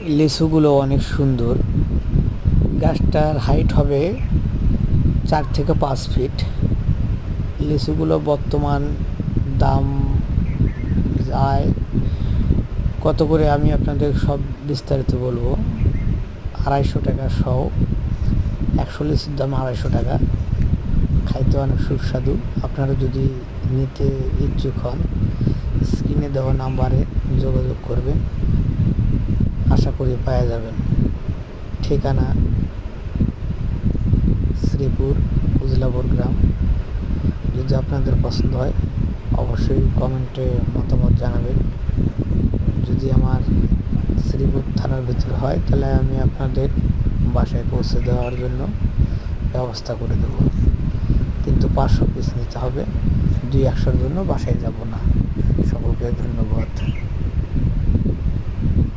লিচুগুলো অনেক সুন্দর। গাছটার হাইট হবে 4 থেকে 5 ফিট। লিচুগুলো বর্তমান দাম যায় কত করে আমি আপনাদের সব বিস্তারিত বলবো। 250 টাকা সহ। 100 লিচুর দাম 250 টাকা। খাইতে অনেক সুস্বাদু। আপনারা যদি নিতে ইচ্ছুক হন স্ক্রিনে দেওয়া নাম্বারে যোগাযোগ করবেন, আশা করি পাওয়া যাবেন। ঠিকানা শ্রীপুর উজলাপুর গ্রাম। যদি আপনাদের পছন্দ হয় অবশ্যই কমেন্টে মতামত জানাবেন। যদি আমার শ্রীপুর থানার ভিতরে হয় তাহলে আমি আপনাদের বাসায় পৌঁছে দেওয়ার জন্য ব্যবস্থা করে দেব, কিন্তু 500 পিস নিতে হবে। 200-100 জন্য বাসায় যাব না। সকলকে ধন্যবাদ।